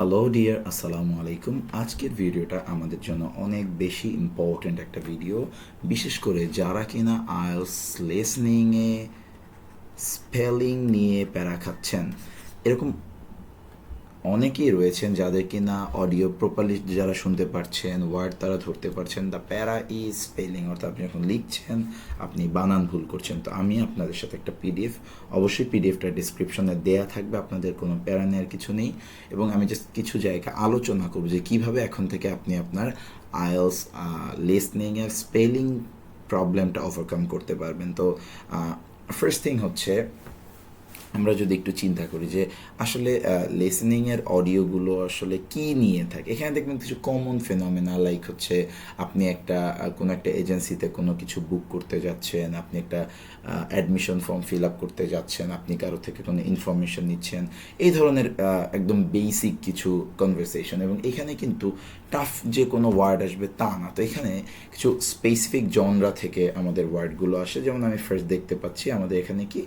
Hello dear, আসসালামু আলাইকুম। আজকের ভিডিওটা আমাদের জন্য অনেক বেশি ইম্পর্ট্যান্ট একটা ভিডিও, বিশেষ করে যারা কিনা আইএলস লিসনিংয়ে স্পেলিং নিয়ে প্যারা খাচ্ছেন। এরকম অনেকেই রয়েছেন যাদের কিনা অডিও প্রপারলি যারা শুনতে পারছেন, ওয়ার্ড তারা ধরতে পারছেন, দ্য প্যারা ইজ স্পেলিং, অর্থাৎ আপনি যখন লিখছেন আপনি বানান ভুল করছেন। তো আমি আপনাদের সাথে একটা পিডিএফ, অবশ্যই পিডিএফটা ডিসক্রিপশনে দেয়া থাকবে, আপনাদের কোনো প্যারা নেওয়ার কিছু নেই। এবং আমি জাস্ট কিছু জায়গা আলোচনা করব যে কীভাবে এখন থেকে আপনি আপনার আইএলস লিসনিংয়ের স্পেলিং প্রবলেমটা ওভারকাম করতে পারবেন। তো ফার্স্ট থিং হচ্ছে, আমরা যদি একটু চিন্তা করি যে আসলে লিসেনিংয়ের অডিওগুলো আসলে কি নিয়ে থাকে, এখানে দেখবেন কিছু কমন ফেনোমেনা, লাইক হচ্ছে আপনি একটা কোনো একটা এজেন্সিতে কোনো কিছু বুক করতে যাচ্ছেন, আপনি একটা অ্যাডমিশন ফর্ম ফিল আপ করতে যাচ্ছেন, আপনি কারো থেকে কোনো ইনফরমেশন নিচ্ছেন, এই ধরনের একদম বেসিক কিছু কনভারসেশন। এবং এখানে কিন্তু টাফ যে কোনো ওয়ার্ড আসবে তা না। তো এখানে কিছু স্পেসিফিক জনরা থেকে আমাদের ওয়ার্ডগুলো আসে। যেমন আমি ফার্স্ট দেখতে পাচ্ছি আমাদের এখানে কি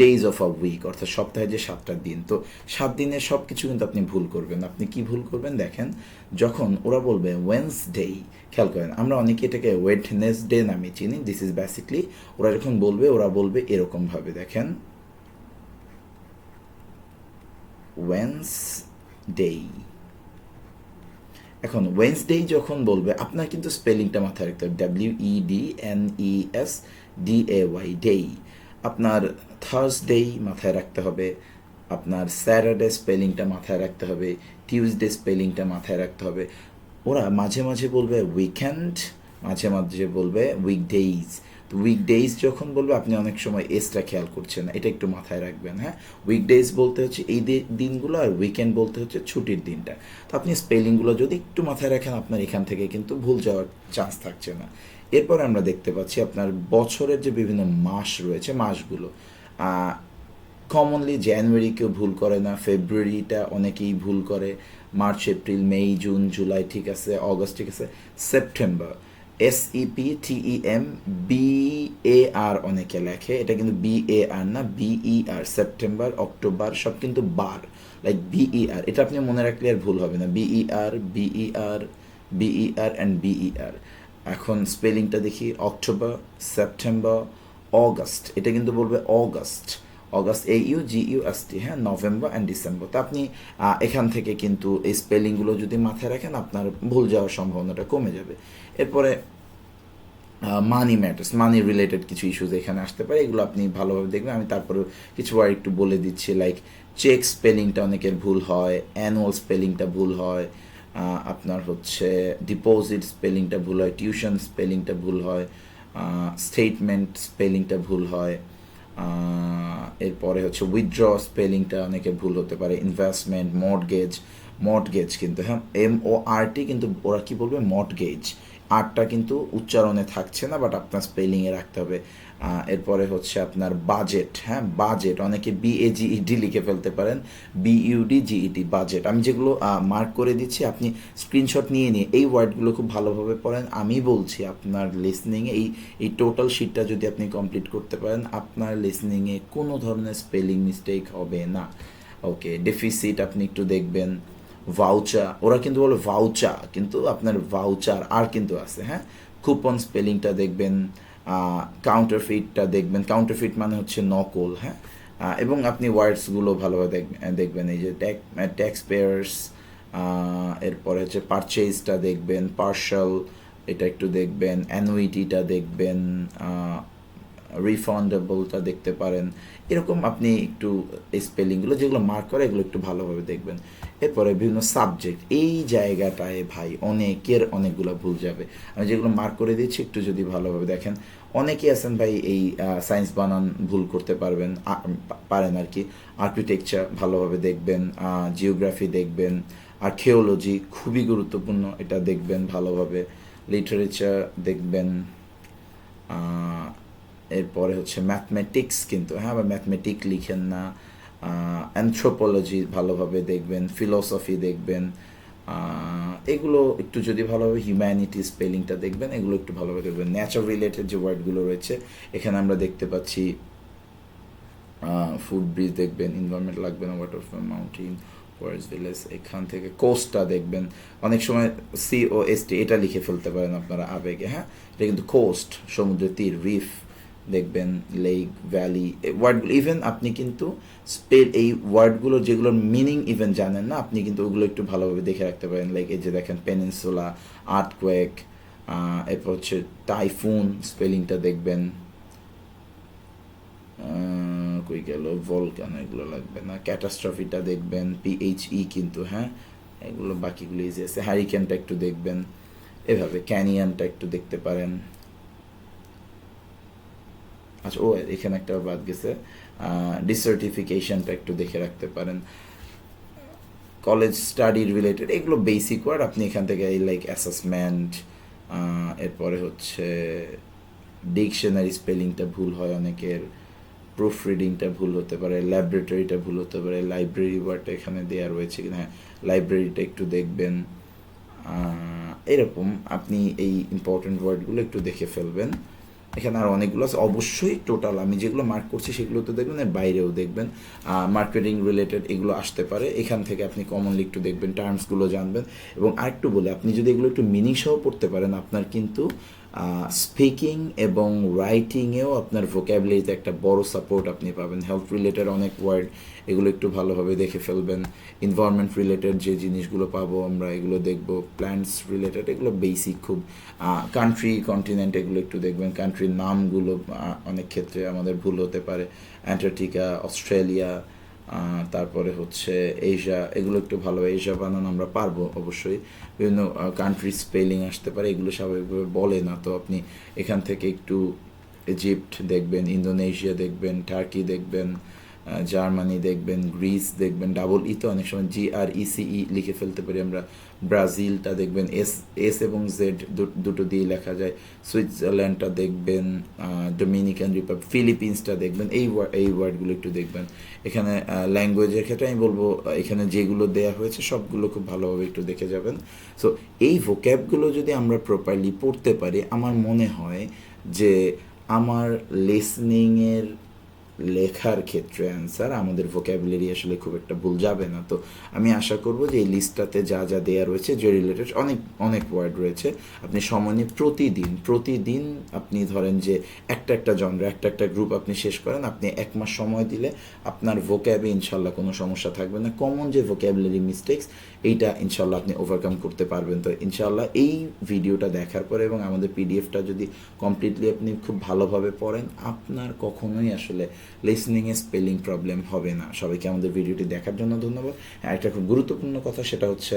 ডেইজ অফ আ উইক, অর্থাৎ সপ্তাহে যে 7টা দিন। তো 7 দিনের সব কিছু কিন্তু আপনি ভুল করবেন। আপনি কি ভুল করবেন দেখেন, যখন ওরা বলবে ওয়েন্সডে, খেয়াল করেন আমরা অনেকে এটাকে ওয়েডনেসডে নামে চিনি। দিস ইজ বেসিকলি ওরা যখন বলবে ওরা বলবে এরকমভাবে, দেখেন ওয়েন্সডে। এখন ওয়েন্সডে যখন বলবে আপনার কিন্তু স্পেলিংটা মাথায় রাখতে হবে, WEDNESDAY, ডে। আপনার থার্সডে মাথায় রাখতে হবে, আপনার স্যাটারডে স্পেলিংটা মাথায় রাখতে হবে, টিউসডে স্পেলিংটা মাথায় রাখতে হবে। ওরা মাঝে মাঝে বলবে উইকেন্ড, মাঝে মাঝে বলবে উইকডেইজ। তো উইকডেইজ যখন বলবে আপনি অনেক সময় এসটা খেয়াল করছেন না, এটা একটু মাথায় রাখবেন। হ্যাঁ, উইকডেইজ বলতে হচ্ছে এই দিনগুলো, আর উইকেন্ড বলতে হচ্ছে ছুটির দিনটা। তো আপনি স্পেলিংগুলো যদি একটু মাথায় রাখেন, আপনার এখান থেকে কিন্তু ভুল যাওয়ার চান্স থাকছে না। এরপর আমরা দেখতে পাচ্ছি আপনার বছরের যে বিভিন্ন মাস রয়েছে, মাসগুলো কমনলি জানুয়ারি কেউ ভুল করে না, ফেব্রুয়ারিটা অনেকেই ভুল করে, মার্চ, এপ্রিল, মে, জুন, জুলাই ঠিক আছে, অগস্ট ঠিক আছে, সেপ্টেম্বর, SEPTEM, BAR অনেকে লেখে, এটা কিন্তু BAR না, BER, সেপ্টেম্বর, অক্টোবর সব কিন্তু বার, লাইক BER, এটা আপনি মনে রাখলে আর ভুল হবে না, BER অ্যান্ড BER। এখন স্পেলিংটা দেখি, অক্টোবর, সেপ্টেম্বর, অগস্ট, এটা কিন্তু বলবে অগস্ট, অগস্ট AUGUST, হ্যাঁ, নভেম্বর অ্যান্ড ডিসেম্বর। তো আপনি এখান থেকে কিন্তু এই স্পেলিংগুলো যদি মাথায় রাখেন, আপনার ভুল যাওয়ার সম্ভাবনাটা কমে যাবে। এরপরে মানি ম্যাটার্স, মানি রিলেটেড কিছু ইস্যুজ এখানে আসতে পারে, এগুলো আপনি ভালোভাবে দেখবেন। আমি তারপরে কিছু ওয়ার্ড একটু বলে দিচ্ছি, লাইক চেক স্পেলিংটা অনেকের ভুল হয়, অ্যানুয়াল স্পেলিংটা ভুল হয়, আপনার হচ্ছে ডিপোজিট স্পেলিংটা ভুল হয়, টিউশন স্পেলিংটা ভুল হয়, স্টেটমেন্ট স্পেলিংটা ভুল হয়, এরপরে হচ্ছে উইথড্র স্পেলিংটা অনেকে ভুল হতে পারে, ইনভেস্টমেন্ট, মর্টগেজ কিন্তু, হ্যাঁ, MORT কিন্তু ওরা কি বলবে মর্টগেজ, আরটা কিন্তু উচ্চারণে থাকছে না, বাট আপনার স্পেলিংয়ে রাখতে হবে। এরপরে হচ্ছে আপনার বাজেট, হ্যাঁ, বাজেট অনেকে BAGET লিখে ফেলতে পারেন, BUDGET, বাজেট। আমি যেগুলো মার্ক করে দিচ্ছি, আপনি স্ক্রিনশট নিয়ে নিয়ে এই ওয়ার্ডগুলো খুব ভালোভাবে পড়েন। আমি বলছি আপনার লিসনিংয়ে এই টোটাল শিটটা যদি আপনি কমপ্লিট করতে পারেন, আপনার লিসনিংয়ে কোনো ধরনের স্পেলিং মিস্টেক হবে না। ওকে, ডেফিসিট আপনি একটু দেখবেন, ভাউচার, ওরা কিন্তু বলে ভাউচা, কিন্তু আপনার ভাউচার আর কিন্তু আছে, হ্যাঁ। কুপন স্পেলিংটা দেখবেন, কাউন্টারফিটটা দেখবেন, কাউন্টারফিট মানে হচ্ছে নকল, হ্যাঁ। এবং আপনি ওয়ার্ডসগুলো ভালোভাবে দেখবেন, এই যে ট্যাক্স পেয়ার্স, এরপরে হচ্ছে পারচেজটা দেখবেন, পার্শাল এটা একটু দেখবেন, অ্যানুইটিটা দেখবেন, রিফান্ডেবলটা দেখতে পারেন। এরকম আপনি একটু এই স্পেলিংগুলো যেগুলো মার্ক করে এগুলো একটু ভালোভাবে দেখবেন। এরপরে বিভিন্ন সাবজেক্ট, এই জায়গাটায় ভাই অনেকগুলো ভুল যাবে। আমি যেগুলো মার্ক করে দিচ্ছি একটু যদি ভালোভাবে দেখেন, অনেকেই আছেন ভাই এই সায়েন্স বানান ভুল করতে পারেন আর কি। আর্কিটেকচার ভালোভাবে দেখবেন, জিওগ্রাফি দেখবেন, আর্কিওলজি খুবই গুরুত্বপূর্ণ, এটা দেখবেন ভালোভাবে, লিটারেচার দেখবেন, এরপরে হচ্ছে ম্যাথমেটিক্স কিন্তু, হ্যাঁ, আবার ম্যাথমেটিক লিখেন না, অ্যানথ্রোপোলজি ভালোভাবে দেখবেন, ফিলোসফি দেখবেন, এগুলো একটু যদি ভালোভাবে, হিউম্যানিটি স্পেলিংটা দেখবেন, এগুলো একটু ভালোভাবে দেখবেন। ন্যাচার রিলেটেড যে ওয়ার্ডগুলো রয়েছে এখানে আমরা দেখতে পাচ্ছি ফুড ব্রিজ দেখবেন, এনভায়রনমেন্ট লাগবে না, ওয়াটার মাউন্টেন, ফরেস্ট ভিলেজ, এখান থেকে কোস্টটা দেখবেন, অনেক সময় COST এটা লিখে ফেলতে পারেন আপনারা আবেগে, হ্যাঁ, এটা কিন্তু কোস্ট, সমুদ্র তীর, রিফ দেখবেন, লেক, ভ্যালি, ওয়ার্ডগুলো ইভেন আপনি কিন্তু এই ওয়ার্ডগুলো যেগুলোর মিনিং ইভেন জানেন না, আপনি কিন্তু ওগুলো একটু ভালোভাবে দেখে রাখতে পারেন। লাইক এই যে দেখেন পেনিনসুলা, আর্থকোয়েক, এরপর হচ্ছে টাইফুন, স্পেলিংটা দেখবেন, কই গেল, ভলকান, এগুলো লাগবে না, ক্যাটাস্ট্রফিটা দেখবেন, PHE কিন্তু, হ্যাঁ, এগুলো বাকিগুলো ইজি আছে। হ্যারিকেনটা একটু দেখবেন, এভাবে ক্যানিয়ানটা একটু দেখতে পারেন। আচ্ছা, ও এখানে একটা বাদ গেছে, ডিসার্টিফিকেশনটা একটু দেখে রাখতে পারেন। কলেজ স্টাডি রিলেটেড এগুলো বেসিক ওয়ার্ড, আপনি এখান থেকে লাইক অ্যাসেসমেন্ট, এরপরে হচ্ছে ডিকশনারি স্পেলিংটা ভুল হয় অনেকের, প্রুফ রিডিংটা ভুল হতে পারে, ল্যাবরেটরিটা ভুল হতে পারে, লাইব্রেরি ওয়ার্ডটা এখানে দেওয়া রয়েছে কিনা, হ্যাঁ, লাইব্রেরিটা একটু দেখবেন। এরকম আপনি এই ইম্পর্টেন্ট ওয়ার্ডগুলো একটু দেখে ফেলবেন। এখানে আর অনেকগুলো আছে, অবশ্যই টোটাল আমি যেগুলো মার্ক করছি সেগুলো তো দেখবেন, এর বাইরেও দেখবেন, মার্কেটিং রিলেটেড এগুলো আসতে পারে, এখান থেকে আপনি কমনলি একটু দেখবেন, টার্মসগুলো জানবেন। এবং আরেকটু বলে, আপনি যদি এগুলো একটু মিনিং সহ পড়তে পারেন, আপনার কিন্তু স্পিকিং এবং রাইটিংয়েও আপনার ভোক্যাবুলারিতে একটা বড় সাপোর্ট আপনি পাবেন। হেলথ রিলেটেড অনেক ওয়ার্ড, এগুলো একটু ভালোভাবে দেখে ফেলবেন। এনভায়রনমেন্ট রিলেটেড যে জিনিসগুলো পাবো আমরা, এগুলো দেখবো। প্ল্যান্টস রিলেটেড এগুলো বেসিক খুব। কান্ট্রি, কন্টিনেন্ট এগুলো একটু দেখবেন। কান্ট্রির নামগুলো অনেক ক্ষেত্রে আমাদের ভুল হতে পারে, অ্যান্টার্কটিকা, অস্ট্রেলিয়া, তারপরে হচ্ছে এশিয়া, এগুলো একটু ভালো, এশিয়া বানানো আমরা পারবো অবশ্যই। বিভিন্ন কান্ট্রি স্পেলিং আসতে পারে, এগুলো স্বাভাবিকভাবে বলে না, তো আপনি এখান থেকে একটু ইজিপ্ট দেখবেন, ইন্দোনেশিয়া দেখবেন, টার্কি দেখবেন, জার্মানি দেখবেন, গ্রিস দেখবেন, ডাবল ই তো অনেক সময় GRECE লিখে ফেলতে পারি আমরা। ব্রাজিলটা দেখবেন, এস এবং জেড দুটো দিয়ে লেখা যায়। সুইজারল্যান্ডটা দেখবেন, ডোমিনিকান রিপাবলিক, ফিলিপিন্সটা দেখবেন। এই ওয়ার্ডগুলো একটু দেখবেন। এখানে ল্যাঙ্গুয়েজের ক্ষেত্রে আমি বলবো, এখানে যেগুলো দেয়া হয়েছে সবগুলো খুব ভালোভাবে একটু দেখে যাবেন। সো এই ভোক্যাবগুলো যদি আমরা প্রপারলি পড়তে পারি, আমার মনে হয় যে আমার লিসনিংয়ের লেখার ক্ষেত্রে অ্যান্সার, আমাদের ভোক্যাবুলারি আসলে খুব একটা ভুল যাবে না। তো আমি আশা করব যে এই লিস্টটাতে যা যা দেওয়া রয়েছে, যে রিলেটেড অনেক অনেক ওয়ার্ড রয়েছে, আপনি সময় নিয়ে প্রতিদিন আপনি ধরেন যে একটা জনরা, একটা গ্রুপ আপনি শেষ করেন, আপনি 1 মাস সময় দিলে আপনার ভোক্যাবে ইনশাল্লাহ কোনো সমস্যা থাকবে না। কমন যে ভোক্যাবুলারি মিস্টেক্স, এইটা ইনশাল্লাহ আপনি ওভারকাম করতে পারবেন। তো ইনশাল্লাহ এই ভিডিওটা দেখার পরে এবং আমাদের PDFটা যদি কমপ্লিটলি আপনি খুব ভালোভাবে পড়েন, আপনার কখনোই আসলে লিসনিংয়ে স্পেলিং প্রবলেম হবে না। সবাইকে আমাদের ভিডিওটি দেখার জন্য ধন্যবাদ। হ্যাঁ, একটা খুব গুরুত্বপূর্ণ কথা, সেটা হচ্ছে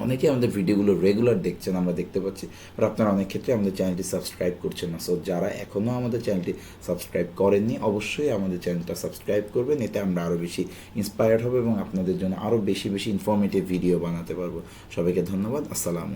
অনেকে আমাদের ভিডিওগুলো রেগুলার দেখছেন, আমরা দেখতে পাচ্ছি, আর আপনারা অনেক ক্ষেত্রে আমাদের চ্যানেলটি সাবস্ক্রাইব করছেন না। সো যারা এখনও আমাদের চ্যানেলটি সাবস্ক্রাইব করেননি, অবশ্যই আমাদের চ্যানেলটা সাবস্ক্রাইব করবেন, এতে আমরা আরও বেশি ইন্সপায়ার্ড হব এবং আপনাদের জন্য আরও বেশি ইনফরমেটিভ ভিডিও বানাতে পারবো। সবাইকে ধন্যবাদ। আসসালাম।